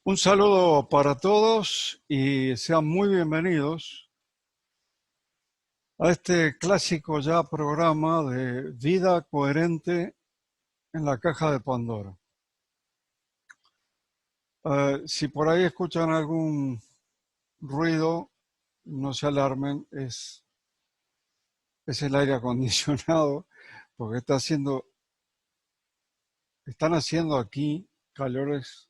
Un saludo para todos y sean muy bienvenidos a este clásico ya programa de Vida Coherente en la Caja de Pandora. Si por ahí escuchan algún ruido, no se alarmen, es el aire acondicionado, porque están haciendo aquí calores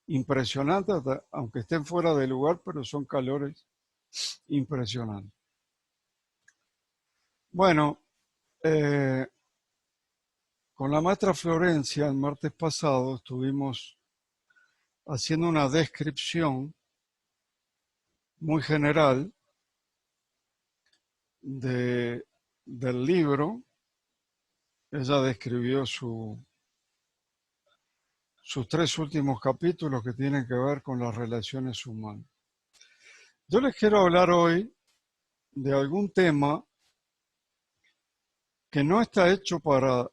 impresionantes, aunque estén fuera de lugar, pero son calores impresionantes. Bueno, eh, con la maestra Florencia el martes pasado estuvimos haciendo una descripción muy general de, del libro. Ella describió sus tres últimos capítulos que tienen que ver con las relaciones humanas. Yo les quiero hablar hoy de algún tema que no está hecho para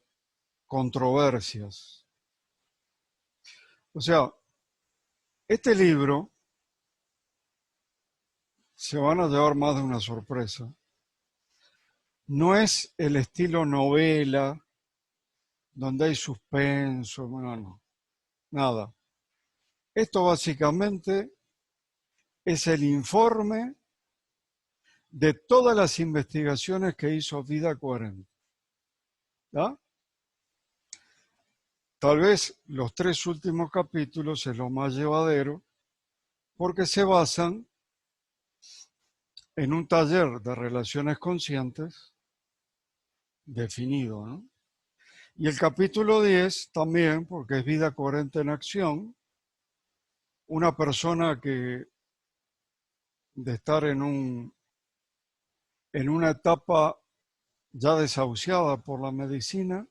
controversias. O sea, este libro se van a llevar más de una sorpresa. No es el estilo novela donde hay suspenso, bueno, no, nada. Esto básicamente es el informe de todas las investigaciones que hizo Vida Coherente. ¿Ya? Tal vez los tres últimos capítulos es lo más llevadero porque se basan en un taller de relaciones conscientes definido, ¿no? Y el capítulo 10 también, porque es Vida Coherente en Acción, una persona que de estar en una etapa ya desahuciada por la medicina,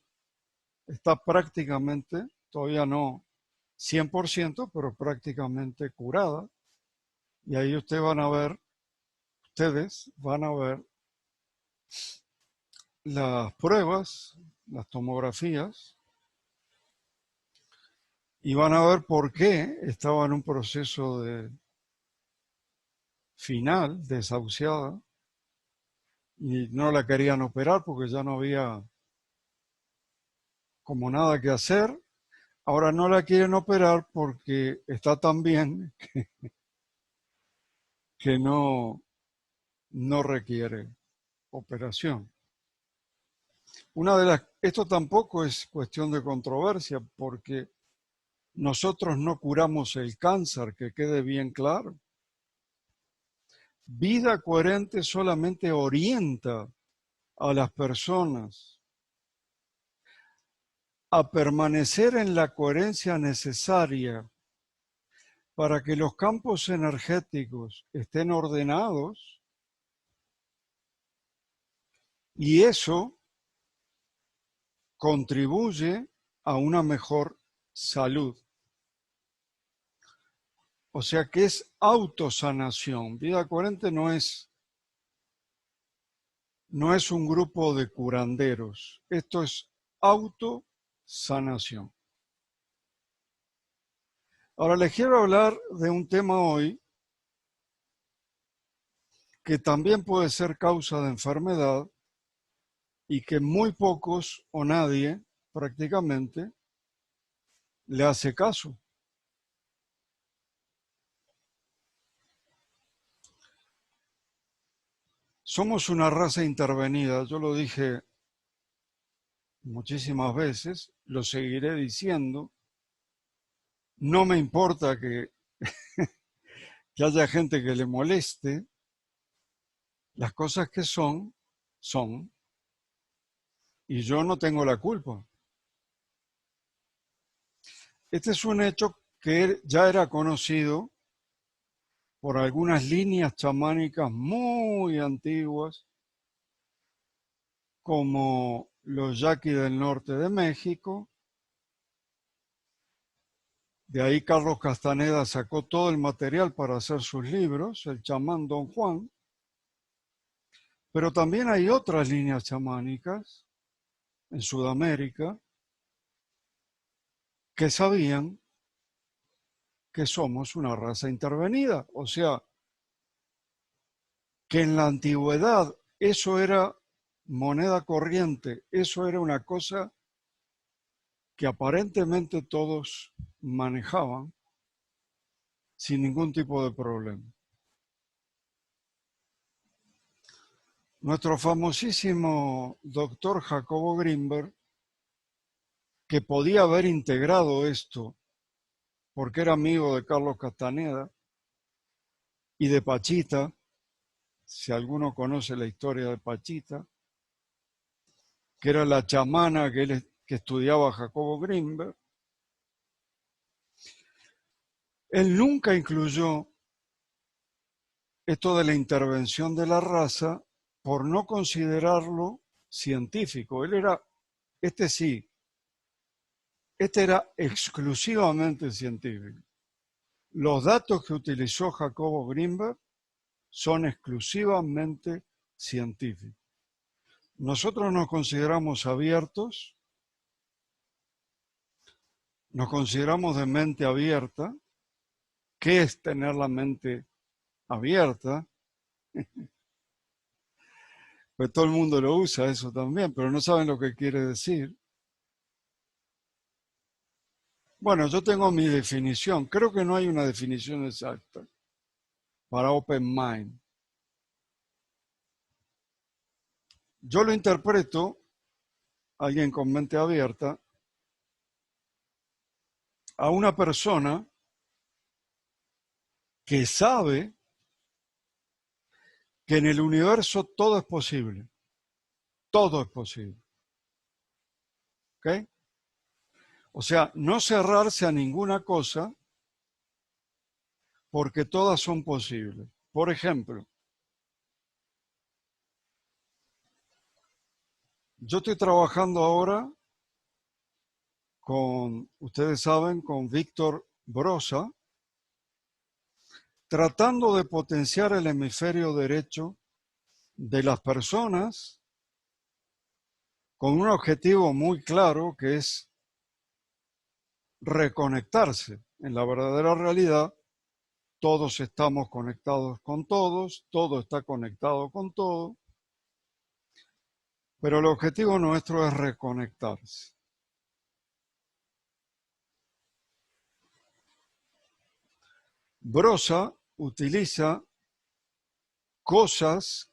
está prácticamente, todavía no 100%, pero prácticamente curada. Y ahí ustedes van a ver las pruebas, las tomografías, y van a ver por qué estaba en un proceso de final, desahuciada, y no la querían operar porque ya no había como nada que hacer. Ahora no la quieren operar porque está tan bien que no requiere operación. Esto tampoco es cuestión de controversia porque nosotros no curamos el cáncer, que quede bien claro. Vida Coherente solamente orienta a las personas a permanecer en la coherencia necesaria para que los campos energéticos estén ordenados, y eso contribuye a una mejor salud. O sea que es autosanación. Vida Coherente no es un grupo de curanderos. Esto es autosanación. Ahora les quiero hablar de un tema hoy que también puede ser causa de enfermedad y que muy pocos o nadie prácticamente le hace caso. Somos una raza intervenida, yo lo dije muchísimas veces, lo seguiré diciendo. No me importa que haya gente que le moleste, las cosas que son, y yo no tengo la culpa. Este es un hecho que ya era conocido por algunas líneas chamánicas muy antiguas, como los yaquis del norte de México. De ahí Carlos Castaneda sacó todo el material para hacer sus libros, el chamán Don Juan. Pero también hay otras líneas chamánicas en Sudamérica que sabían que somos una raza intervenida. O sea, que en la antigüedad eso era moneda corriente, eso era una cosa que aparentemente todos manejaban sin ningún tipo de problema. Nuestro famosísimo doctor Jacobo Grinberg, que podía haber integrado esto porque era amigo de Carlos Castaneda y de Pachita, si alguno conoce la historia de Pachita, que era la chamana que estudiaba Jacobo Grinberg, él nunca incluyó esto de la intervención de la raza por no considerarlo científico. Este era exclusivamente científico. Los datos que utilizó Jacobo Grinberg son exclusivamente científicos. Nosotros nos consideramos abiertos, nos consideramos de mente abierta. ¿Qué es tener la mente abierta? Pues todo el mundo lo usa eso también, pero no saben lo que quiere decir. Bueno, yo tengo mi definición. Creo que no hay una definición exacta para open mind. Yo lo interpreto, alguien con mente abierta, a una persona que sabe que en el universo todo es posible. Todo es posible. ¿Ok? O sea, no cerrarse a ninguna cosa porque todas son posibles. Por ejemplo, yo estoy trabajando ahora con, ustedes saben, con Víctor Brosa, tratando de potenciar el hemisferio derecho de las personas con un objetivo muy claro que es reconectarse. En la verdadera realidad, todos estamos conectados con todos, todo está conectado con todo, pero el objetivo nuestro es reconectarse. Brosa utiliza cosas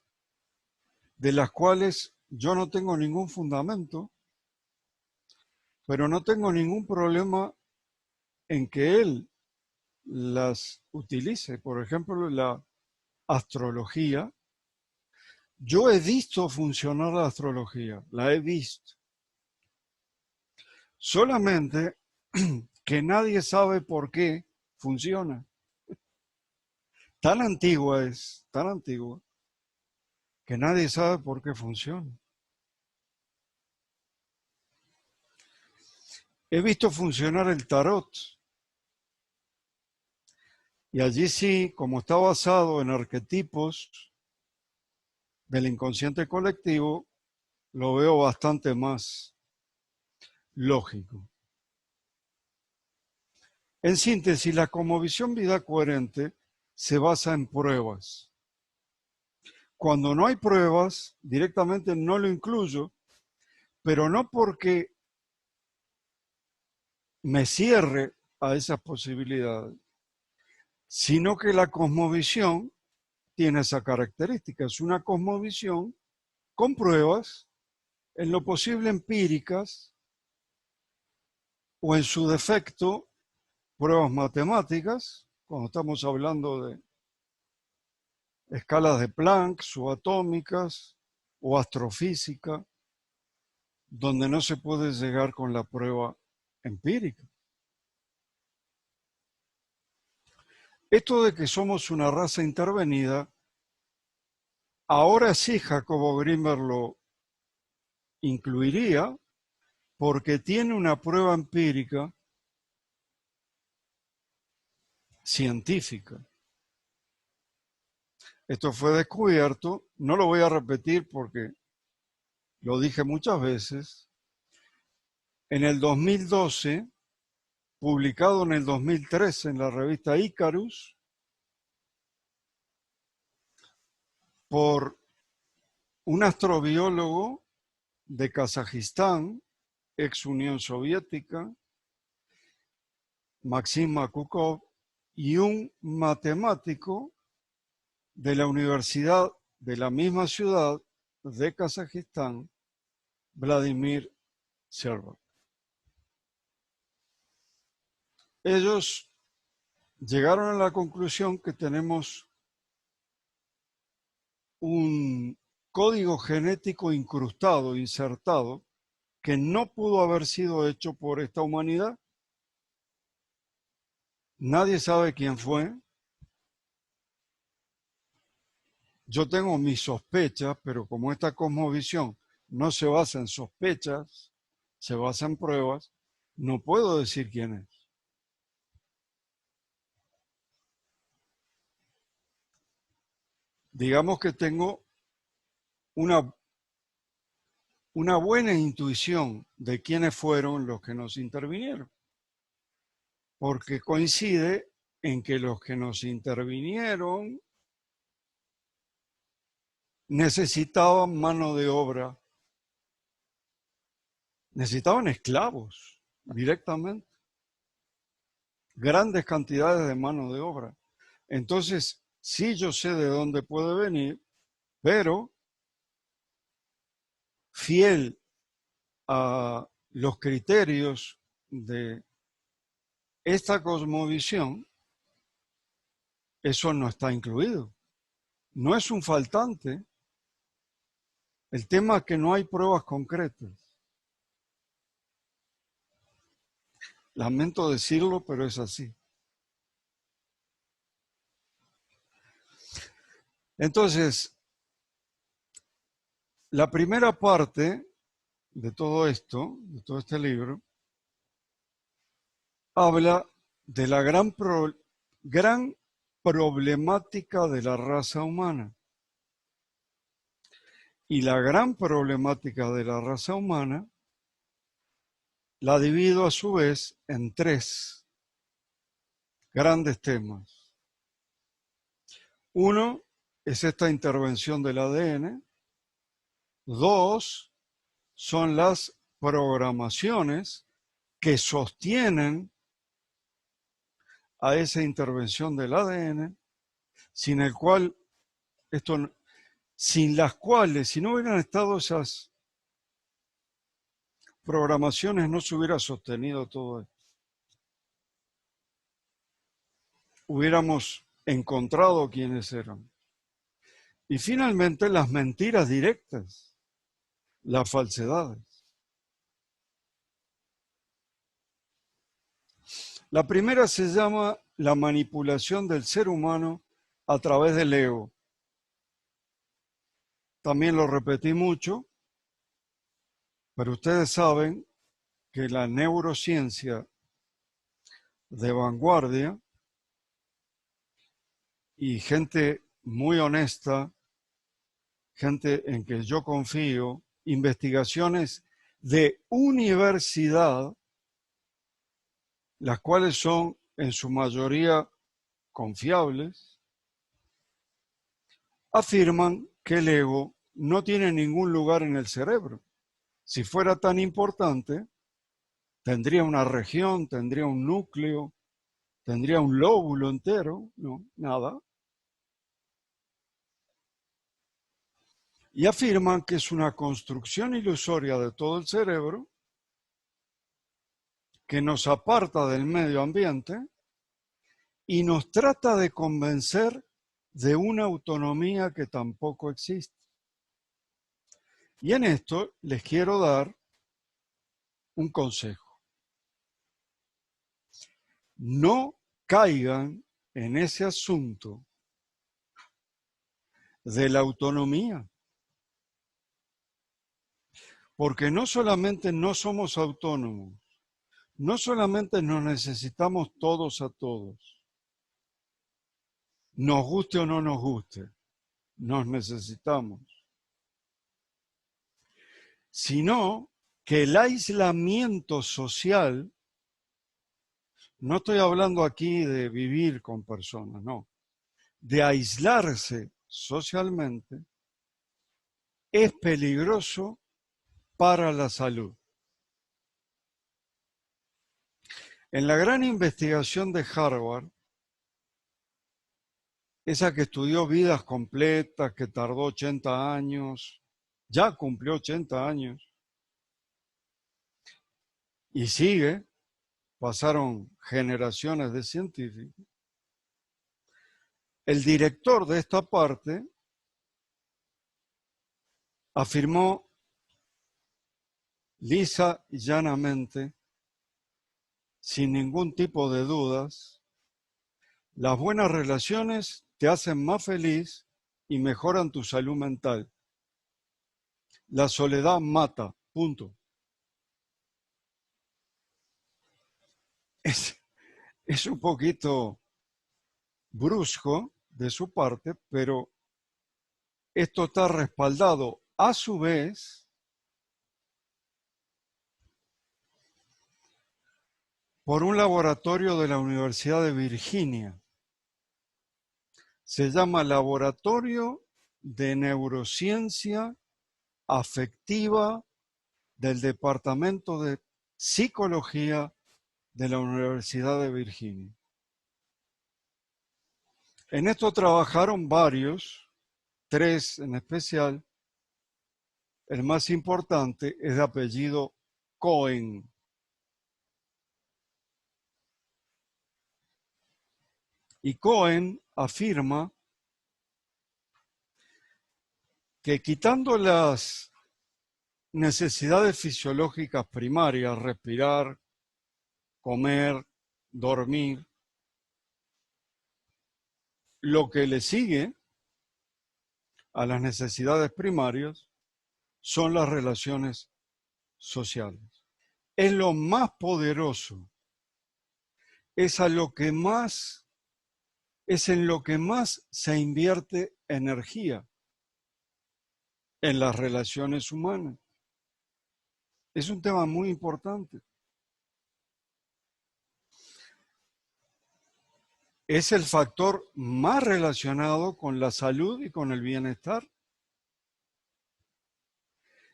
de las cuales yo no tengo ningún fundamento, pero no tengo ningún problema en que él las utilice. Por ejemplo, la astrología. Yo he visto funcionar la astrología, la he visto. Solamente que nadie sabe por qué funciona. Tan antigua es, tan antigua, que nadie sabe por qué funciona. He visto funcionar el tarot. Y allí sí, como está basado en arquetipos del inconsciente colectivo, lo veo bastante más lógico. En síntesis, la cosmovisión vida coherente se basa en pruebas. Cuando no hay pruebas, directamente no lo incluyo, pero no porque me cierre a esas posibilidades, sino que la cosmovisión tiene esa característica. Es una cosmovisión con pruebas, en lo posible empíricas, o en su defecto, pruebas matemáticas, cuando estamos hablando de escalas de Planck, subatómicas o astrofísica, donde no se puede llegar con la prueba empírica. Esto de que somos una raza intervenida, ahora sí Jacobo Grinberg lo incluiría porque tiene una prueba empírica científica. Esto fue descubierto, no lo voy a repetir porque lo dije muchas veces. En el 2012 publicado en el 2013 en la revista Icarus por un astrobiólogo de Kazajistán, ex Unión Soviética, Maxim Makukov, y un matemático de la Universidad de la misma ciudad de Kazajistán, Vladimir Sherbak. Ellos llegaron a la conclusión que tenemos un código genético incrustado, insertado, que no pudo haber sido hecho por esta humanidad. Nadie sabe quién fue. Yo tengo mis sospechas, pero como esta cosmovisión no se basa en sospechas, se basa en pruebas, no puedo decir quién es. Digamos que tengo una buena intuición de quiénes fueron los que nos intervinieron, porque coincide en que los que nos intervinieron necesitaban mano de obra, necesitaban esclavos directamente, grandes cantidades de mano de obra. Entonces, sí, yo sé de dónde puede venir, pero fiel a los criterios de esta cosmovisión, eso no está incluido. No es un faltante. El tema es que no hay pruebas concretas. Lamento decirlo, pero es así. Entonces, la primera parte de todo esto, de todo este libro, habla de la gran problemática de la raza humana. Y la gran problemática de la raza humana la divido a su vez en tres grandes temas. Uno es esta intervención del ADN. Dos son las programaciones que sostienen a esa intervención del ADN, sin el cual sin las cuales, si no hubieran estado esas programaciones, no se hubiera sostenido todo esto. Hubiéramos encontrado quiénes eran. Y finalmente las mentiras directas, las falsedades. La primera se llama la manipulación del ser humano a través del ego. También lo repetí mucho, pero ustedes saben que la neurociencia de vanguardia y gente muy honesta, gente en que yo confío, investigaciones de universidad, las cuales son en su mayoría confiables, afirman que el ego no tiene ningún lugar en el cerebro. Si fuera tan importante, tendría una región, tendría un núcleo, tendría un lóbulo entero, no, nada. Y afirman que es una construcción ilusoria de todo el cerebro que nos aparta del medio ambiente y nos trata de convencer de una autonomía que tampoco existe. Y en esto les quiero dar un consejo. No caigan en ese asunto de la autonomía, porque no solamente no somos autónomos, no solamente nos necesitamos todos a todos, nos guste o no nos guste, nos necesitamos, sino que el aislamiento social No estoy hablando aquí de vivir con personas, no. De aislarse socialmente es peligroso para la salud. En la gran investigación de Harvard, esa que estudió vidas completas, que tardó 80 años, ya cumplió 80 años, y sigue, pasaron generaciones de científicos. El director de esta parte afirmó lisa y llanamente, sin ningún tipo de dudas, las buenas relaciones te hacen más feliz y mejoran tu salud mental. La soledad mata, punto. Es un poquito brusco de su parte, pero esto está respaldado a su vez por un laboratorio de la Universidad de Virginia. Se llama Laboratorio de Neurociencia Afectiva del Departamento de Psicología de la Universidad de Virginia. En esto trabajaron varios, 3 en especial. El más importante es de apellido Cohen. Y Cohen afirma que quitando las necesidades fisiológicas primarias, respirar, comer, dormir, lo que le sigue a las necesidades primarias son las relaciones sociales. Es lo más poderoso, es en lo que más se invierte energía en las relaciones humanas. Es un tema muy importante. Es el factor más relacionado con la salud y con el bienestar.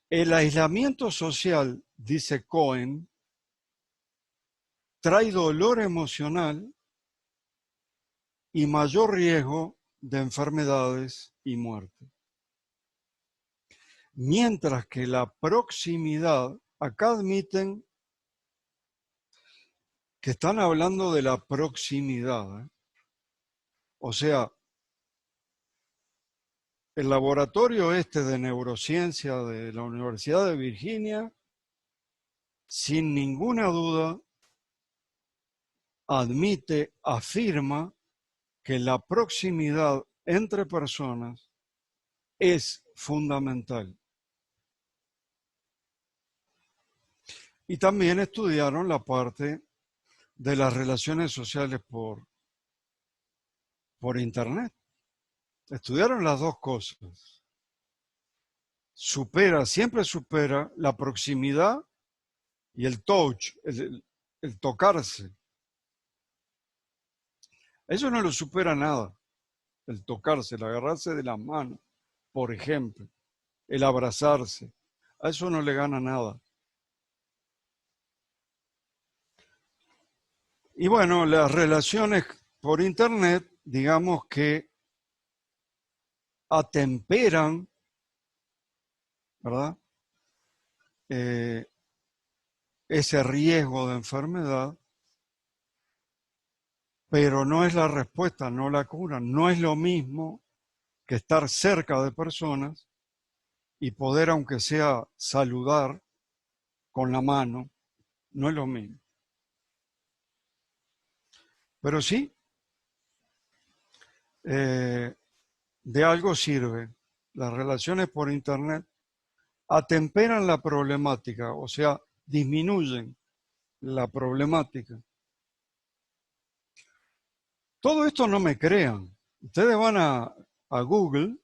El aislamiento social, dice Cohen, trae dolor emocional y mayor riesgo de enfermedades y muerte. Mientras que la proximidad, acá admiten que están hablando de la proximidad, ¿eh? O sea, el laboratorio este de neurociencia de la Universidad de Virginia, sin ninguna duda, admite, afirma que la proximidad entre personas es fundamental. Y también estudiaron la parte de las relaciones sociales por Internet. Estudiaron las dos cosas. Siempre supera la proximidad y el touch, el tocarse. Eso no lo supera nada. El tocarse, el agarrarse de las manos, por ejemplo, el abrazarse. A eso no le gana nada. Y bueno, las relaciones por Internet, digamos que atemperan, ¿verdad? Ese riesgo de enfermedad, pero no es la respuesta, no la cura. No es lo mismo que estar cerca de personas y poder, aunque sea, saludar con la mano, no es lo mismo. Pero sí, de algo sirve. Las relaciones por Internet atemperan la problemática, o sea, disminuyen la problemática. Todo esto no me crean. Ustedes van a Google,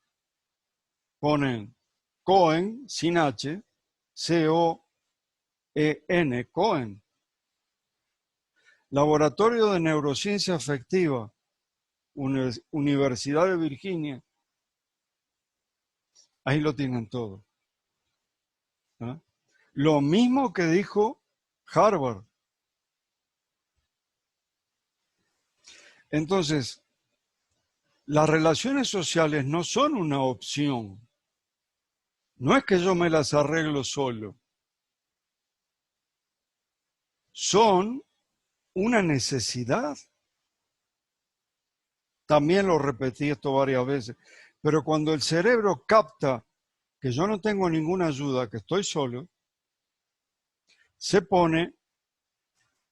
ponen Cohen, sin H, C-O-E-N, Cohen. Laboratorio de Neurociencia Afectiva, Universidad de Virginia. Ahí lo tienen todo. ¿Ah? Lo mismo que dijo Harvard. Entonces, las relaciones sociales no son una opción. No es que yo me las arreglo solo. Son una necesidad. También lo repetí esto varias veces. Pero cuando el cerebro capta que yo no tengo ninguna ayuda, que estoy solo, se pone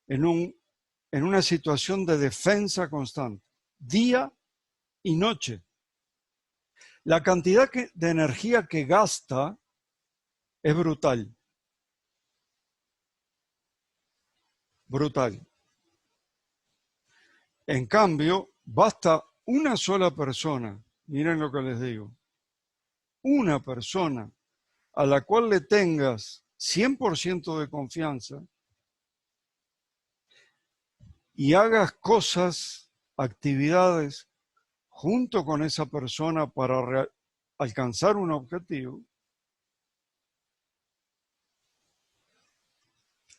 en una situación de defensa constante, día y noche. La cantidad de energía que gasta es brutal. Brutal. En cambio, basta una sola persona, miren lo que les digo, una persona a la cual le tengas 100% de confianza y hagas cosas, actividades junto con esa persona para alcanzar un objetivo.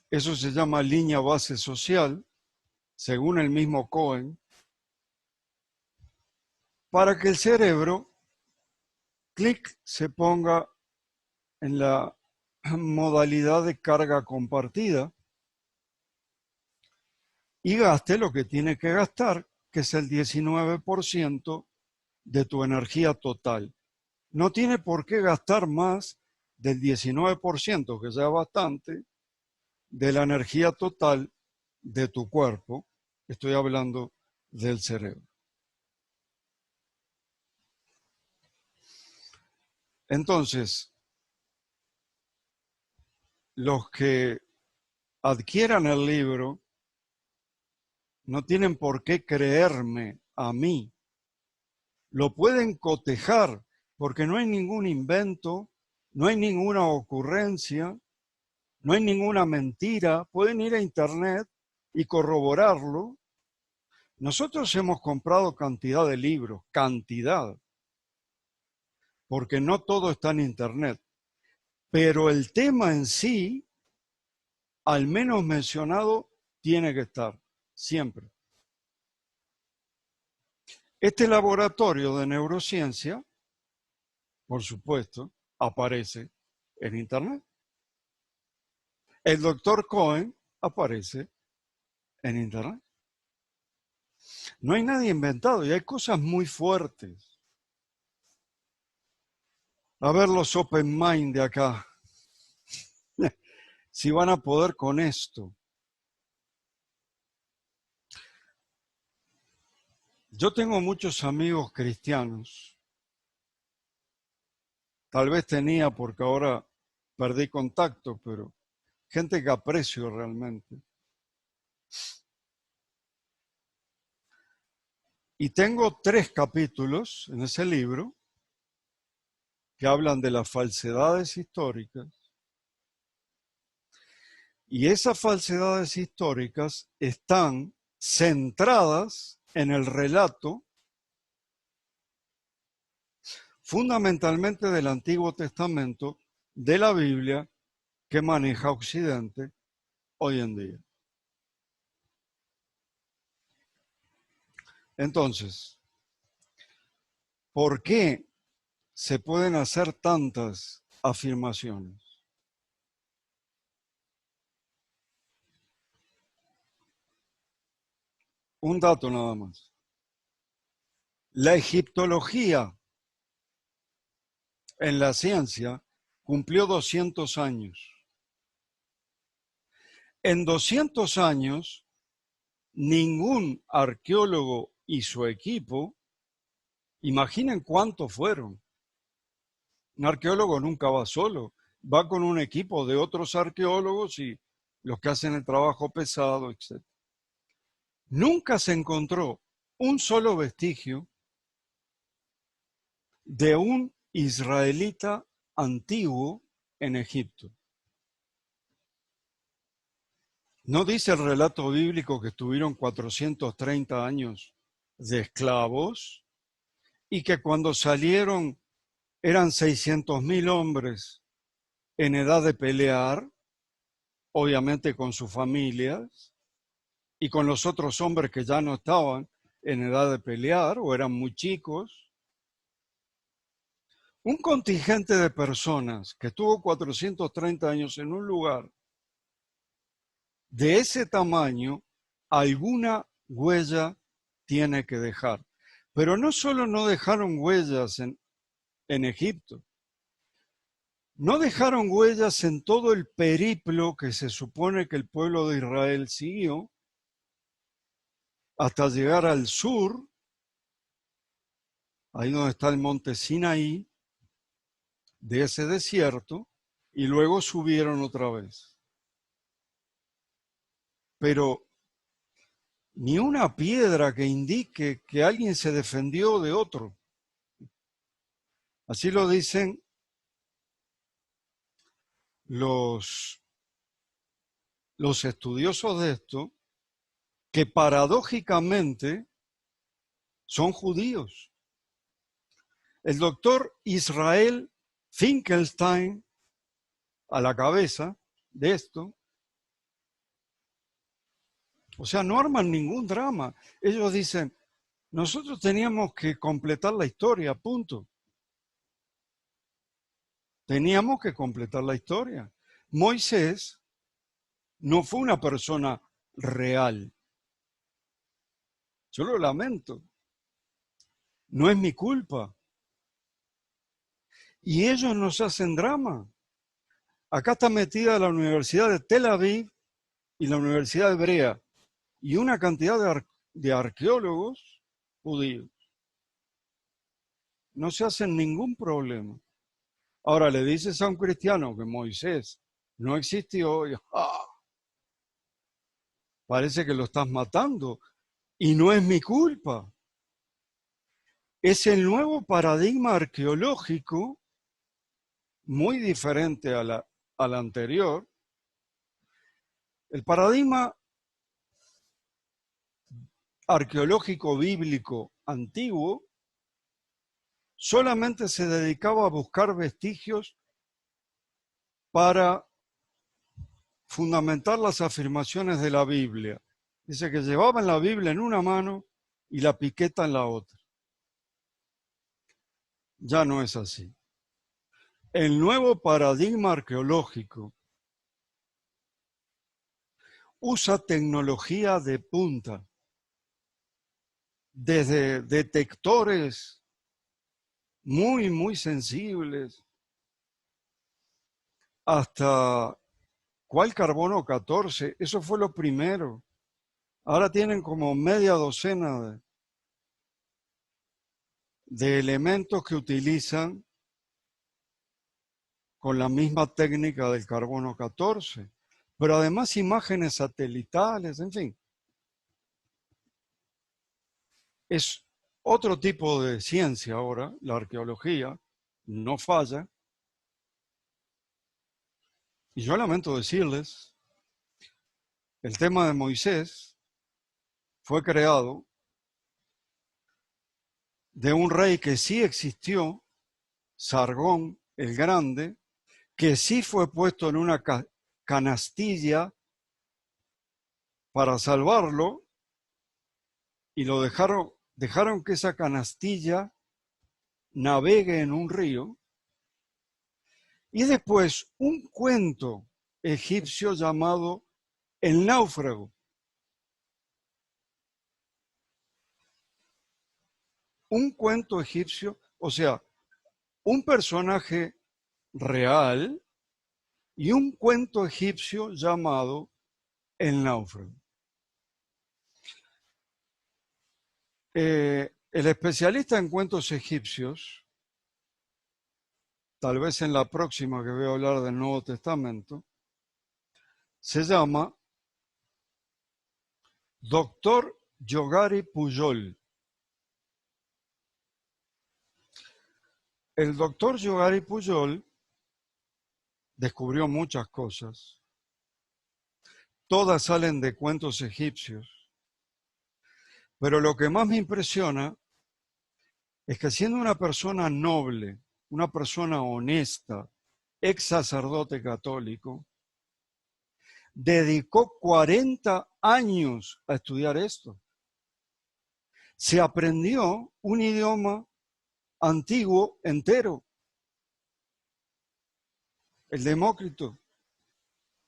Eso se llama línea base social, según el mismo Cohen, para que el cerebro, clic, se ponga en la modalidad de carga compartida y gaste lo que tiene que gastar, que es el 19% de tu energía total. No tiene por qué gastar más del 19%, que sea bastante, de la energía total de tu cuerpo. Estoy hablando del cerebro. Entonces, los que adquieran el libro no tienen por qué creerme a mí. Lo pueden cotejar porque no hay ningún invento, no hay ninguna ocurrencia, no hay ninguna mentira. Pueden ir a internet y corroborarlo. Nosotros hemos comprado cantidad de libros, cantidad, porque no todo está en internet. Pero el tema en sí, al menos mencionado, tiene que estar, siempre. Este laboratorio de neurociencia, por supuesto, aparece en internet. El doctor Cohen aparece en internet. No hay nadie inventado y hay cosas muy fuertes. A ver los open mind de acá. Si van a poder con esto. Yo tengo muchos amigos cristianos. Tal vez tenía porque ahora perdí contacto, pero gente que aprecio realmente. Y tengo 3 capítulos en ese libro que hablan de las falsedades históricas. Y esas falsedades históricas están centradas en el relato fundamentalmente del Antiguo Testamento, de la Biblia, que maneja Occidente hoy en día. Entonces, ¿por qué se pueden hacer tantas afirmaciones? Un dato nada más. La egiptología en la ciencia cumplió 200 años. En 200 años, ningún arqueólogo y su equipo, imaginen cuántos fueron. Un arqueólogo nunca va solo, va con un equipo de otros arqueólogos y los que hacen el trabajo pesado, etc. Nunca se encontró un solo vestigio de un israelita antiguo en Egipto. ¿No dice el relato bíblico que estuvieron 430 años de esclavos y que cuando salieron eran 600.000 hombres en edad de pelear, obviamente con sus familias, y con los otros hombres que ya no estaban en edad de pelear o eran muy chicos? Un contingente de personas que estuvo 430 años en un lugar de ese tamaño, alguna huella tiene que dejar. Pero no solo no dejaron huellas en Egipto, no dejaron huellas en todo el periplo que se supone que el pueblo de Israel siguió hasta llegar al sur, ahí donde está el monte Sinaí, de ese desierto, y luego subieron otra vez. Pero ni una piedra que indique que alguien se defendió de otro. Así lo dicen los estudiosos de esto, que paradójicamente son judíos. El doctor Israel Finkelstein, a la cabeza de esto, o sea, no arman ningún drama. Ellos dicen, nosotros teníamos que completar la historia, punto. Teníamos que completar la historia. Moisés no fue una persona real. Yo lo lamento. No es mi culpa. Y ellos nos hacen drama. Acá está metida la Universidad de Tel Aviv y la Universidad Hebrea y una cantidad de arqueólogos judíos. No se hacen ningún problema. Ahora le dices a un cristiano que Moisés no existió y parece que lo estás matando y no es mi culpa. Es el nuevo paradigma arqueológico, muy diferente al anterior. El paradigma arqueológico bíblico antiguo solamente se dedicaba a buscar vestigios para fundamentar las afirmaciones de la Biblia. Dice que llevaban la Biblia en una mano y la piqueta en la otra. Ya no es así. El nuevo paradigma arqueológico usa tecnología de punta, desde detectores muy sensibles hasta ¿cuál carbono 14? Eso fue lo primero. Ahora tienen como media docena de elementos que utilizan con la misma técnica del carbono 14, pero además imágenes satelitales, en fin. Es otro tipo de ciencia ahora, la arqueología, no falla. Y yo lamento decirles, el tema de Moisés fue creado de un rey que sí existió, Sargón el Grande, que sí fue puesto en una canastilla para salvarlo y lo dejaron que esa canastilla navegue en un río. Y después un cuento egipcio llamado El náufrago. Un cuento egipcio, o sea, un personaje real y un cuento egipcio llamado El náufrago. El especialista en cuentos egipcios, tal vez en la próxima que voy a hablar del Nuevo Testamento, se llama Doctor Yogari Pujol. El doctor Yogari Pujol descubrió muchas cosas. todas salen de cuentos egipcios. Pero lo que más me impresiona es que siendo una persona noble, una persona honesta, ex sacerdote católico, dedicó 40 años a estudiar esto. Se aprendió un idioma antiguo entero, el Demócrito,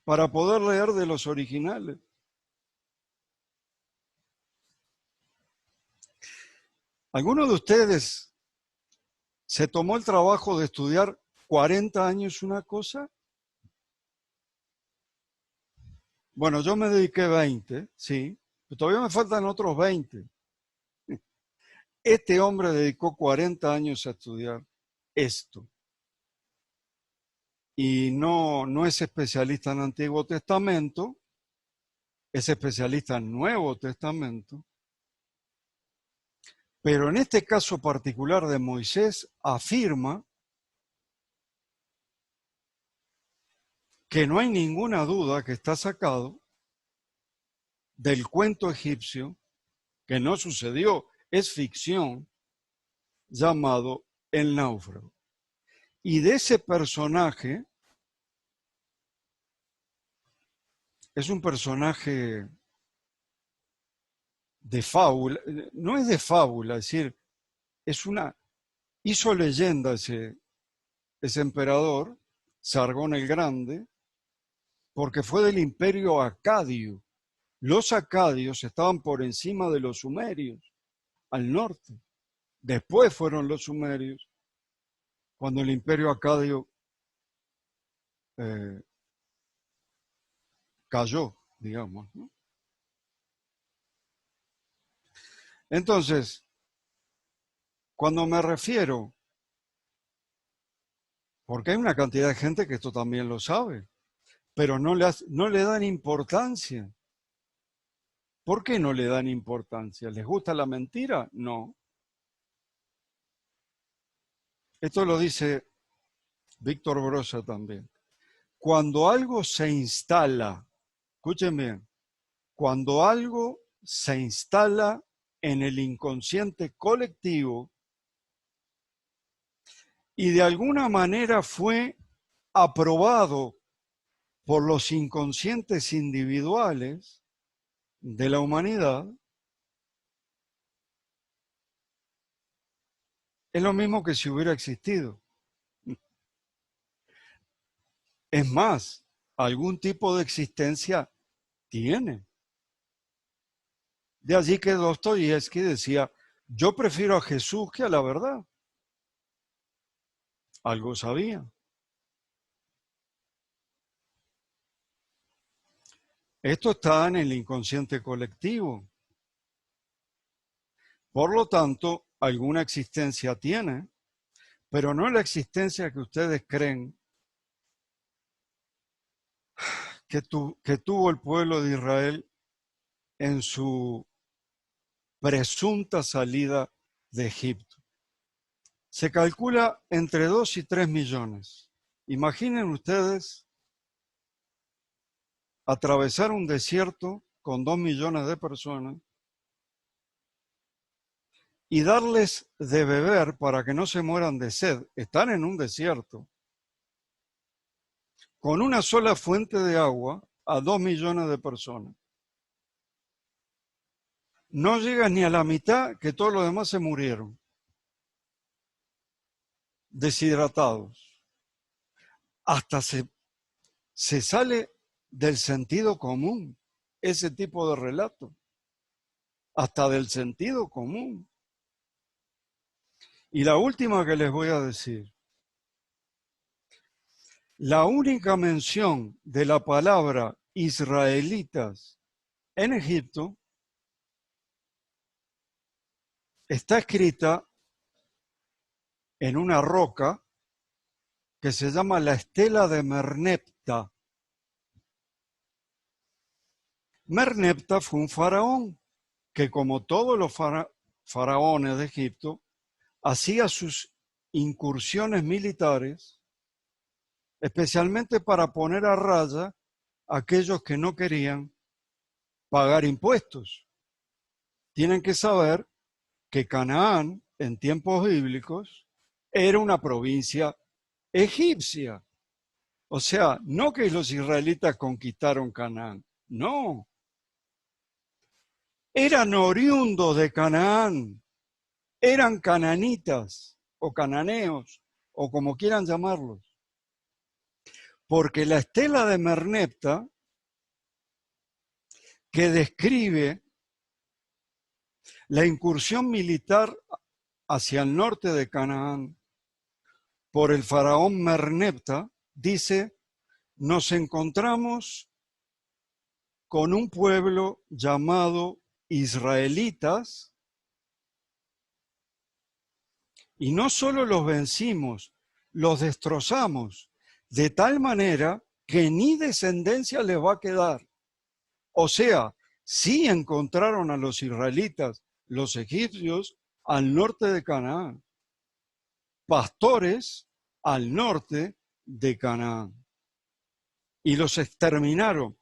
para poder leer de los originales. ¿Alguno de ustedes se tomó el trabajo de estudiar 40 años una cosa? Bueno, yo me dediqué 20, sí, pero todavía me faltan otros 20. Este hombre dedicó 40 años a estudiar esto. Y no es especialista en Antiguo Testamento, es especialista en Nuevo Testamento. Pero en este caso particular de Moisés afirma que no hay ninguna duda que está sacado del cuento egipcio, que no sucedió, es ficción, llamado El Náufrago. Y de ese personaje, es un personaje de fábula, no es de fábula, es decir, hizo leyenda ese emperador, Sargón el Grande, porque fue del imperio acadio. Los acadios estaban por encima de los sumerios, al norte. Después fueron los sumerios, cuando el imperio acadio cayó, digamos, ¿no? Entonces, cuando me refiero, porque hay una cantidad de gente que esto también lo sabe, pero no le dan importancia. ¿Por qué no le dan importancia? ¿Les gusta la mentira? No. Esto lo dice Víctor Brosa también. Cuando algo se instala, escuchen bien, cuando algo se instala en el inconsciente colectivo y de alguna manera fue aprobado por los inconscientes individuales de la humanidad, es lo mismo que si hubiera existido. Es más, algún tipo de existencia tiene. De allí que Dostoyevsky decía, yo prefiero a Jesús que a la verdad. Algo sabía. Esto está en el inconsciente colectivo. Por lo tanto, alguna existencia tiene, pero no la existencia que ustedes creen que tuvo el pueblo de Israel en su presunta salida de Egipto. Se calcula entre 2 y 3 millones. Imaginen ustedes atravesar un desierto con 2 millones de personas y darles de beber para que no se mueran de sed. Están en un desierto con una sola fuente de agua a 2 millones de personas. No llegan ni a la mitad, que todos los demás se murieron, deshidratados. Hasta se sale del sentido común ese tipo de relato, hasta del sentido común. Y la última que les voy a decir, la única mención de la palabra israelitas en Egipto está escrita en una roca que se llama la estela de Merneptah. Merneptah fue un faraón que, como todos los faraones de Egipto, hacía sus incursiones militares, especialmente para poner a raya a aquellos que no querían pagar impuestos. Tienen que saber que Canaán, en tiempos bíblicos, era una provincia egipcia. O sea, no que los israelitas conquistaron Canaán, no. Eran oriundos de Canaán, eran cananitas o cananeos, o como quieran llamarlos. Porque la estela de Merneptah, que describe la incursión militar hacia el norte de Canaán por el faraón Merneptah, dice, nos encontramos con un pueblo llamado israelitas y no solo los vencimos, los destrozamos de tal manera que ni descendencia les va a quedar. O sea, sí encontraron a los israelitas, los egipcios, al norte de Canaán, pastores al norte de Canaán, y los exterminaron.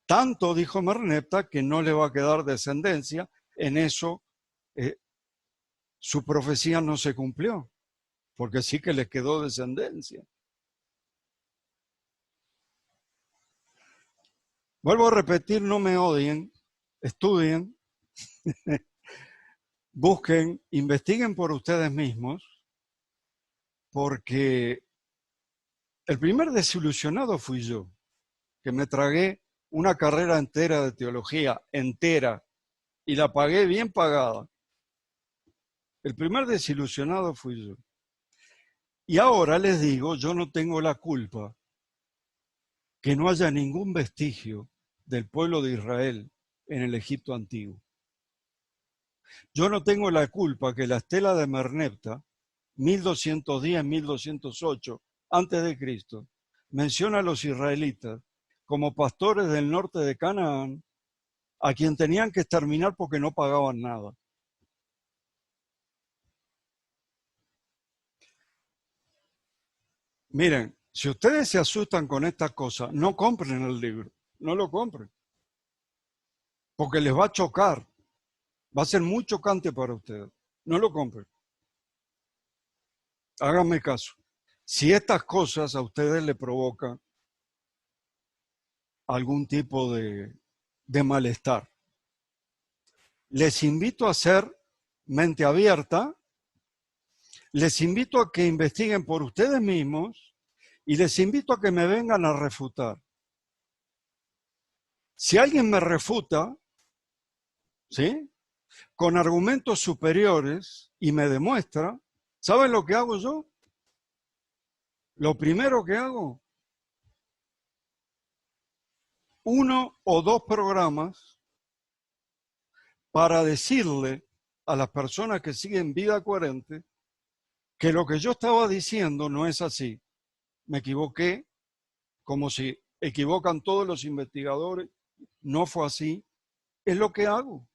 Tanto dijo Merneptah que no le va a quedar descendencia. En eso su profecía no se cumplió, porque sí que les quedó descendencia. Vuelvo a repetir, no me odien, estudien, busquen, investiguen por ustedes mismos, porque el primer desilusionado fui yo, que me tragué una carrera entera de teología, entera, y la pagué bien pagada. El primer desilusionado fui yo. Y ahora les digo, yo no tengo la culpa que no haya ningún vestigio del pueblo de Israel en el Egipto antiguo. Yo no tengo la culpa que la estela de Merneptah, 1210-1208 antes de Cristo, menciona a los israelitas como pastores del norte de Canaán, a quien tenían que exterminar porque no pagaban nada. Miren, si ustedes se asustan con estas cosas, no compren el libro, no lo compren, porque les va a chocar, va a ser muy chocante para ustedes. No lo compren. Háganme caso. Si estas cosas a ustedes le provocan algún tipo de malestar, les invito a ser mente abierta, les invito a que investiguen por ustedes mismos y les invito a que me vengan a refutar. Si alguien me refuta, ¿sí?, con argumentos superiores y me demuestra, ¿saben lo que hago yo? Lo primero que hago, 1 o 2 programas para decirle a las personas que siguen vida coherente que lo que yo estaba diciendo no es así. Me equivoqué, como si equivocan todos los investigadores. No fue así. Es lo que hago.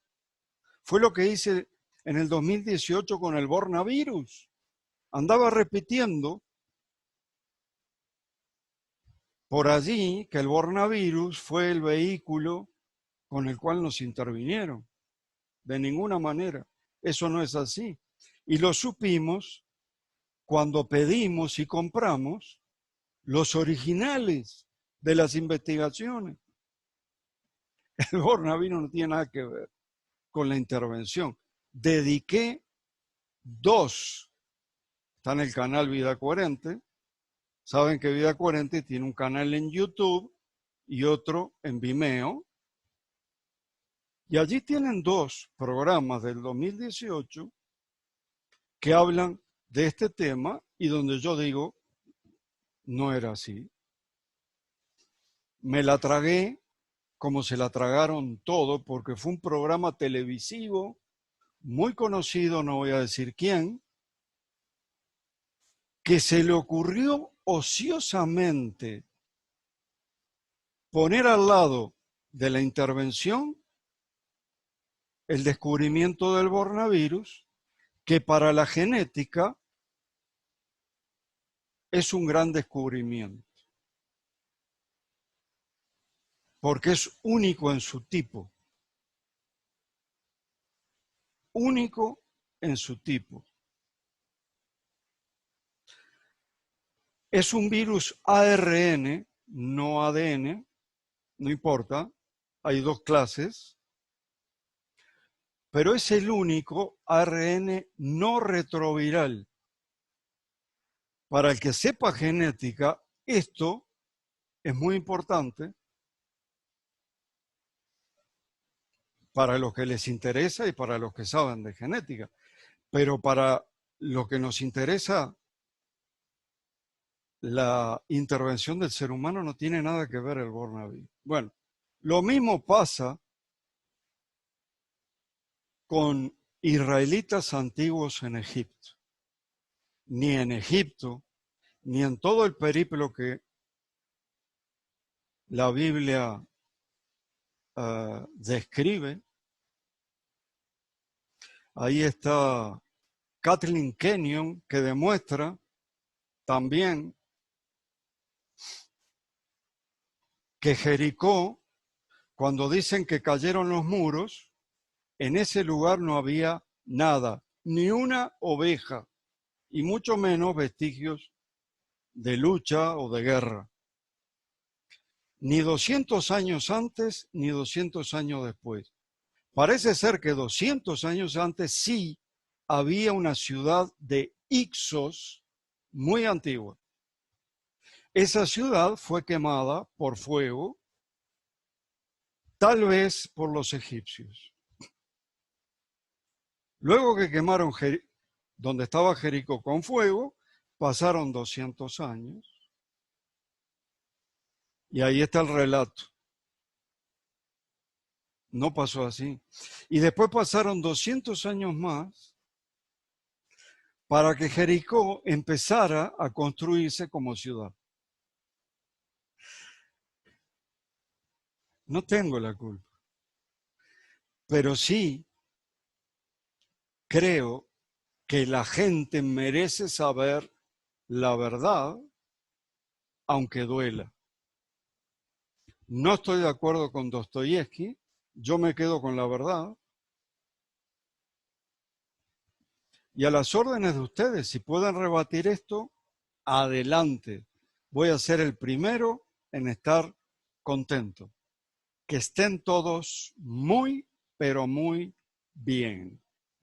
Fue lo que hice en el 2018 con el coronavirus. Andaba repitiendo por allí que el coronavirus fue el vehículo con el cual nos intervinieron. De ninguna manera. Eso no es así. Y lo supimos cuando pedimos y compramos los originales de las investigaciones. El coronavirus no tiene nada que ver con la intervención. Dediqué 2, está en el canal Vida Coherente. Saben que Vida Coherente tiene un canal en YouTube y otro en Vimeo. Y allí tienen 2 programas del 2018 que hablan de este tema y donde yo digo, no era así. Me la tragué como se la tragaron todo, porque fue un programa televisivo muy conocido, no voy a decir quién, que se le ocurrió ociosamente poner al lado de la intervención el descubrimiento del coronavirus, que para la genética es un gran descubrimiento, porque es único en su tipo. único en su tipo. Es un virus ARN, no ADN, no importa, hay dos clases, pero es el único ARN no retroviral. Para el que sepa genética, esto es muy importante para los que les interesa y para los que saben de genética. Pero para lo que nos interesa, la intervención del ser humano no tiene nada que ver el Bornavirus. Bueno, lo mismo pasa con israelitas antiguos en Egipto. Ni en Egipto, ni en todo el periplo que la Biblia describe. Ahí está Kathleen Kenyon, que demuestra también que Jericó, cuando dicen que cayeron los muros, en ese lugar no había nada, ni una oveja, y mucho menos vestigios de lucha o de guerra. Ni 200 años antes, ni 200 años después. Parece ser que 200 años antes sí había una ciudad de Ixos muy antigua. Esa ciudad fue quemada por fuego, tal vez por los egipcios. Luego que quemaron donde estaba Jericó con fuego, pasaron 200 años. Y ahí está el relato. No pasó así. Y después pasaron 200 años más para que Jericó empezara a construirse como ciudad. No tengo la culpa, pero sí creo que la gente merece saber la verdad, aunque duela. No estoy de acuerdo con Dostoyevsky, yo me quedo con la verdad. Y a las órdenes de ustedes, si pueden rebatir esto, adelante. Voy a ser el primero en estar contento. Que estén todos muy, pero muy bien.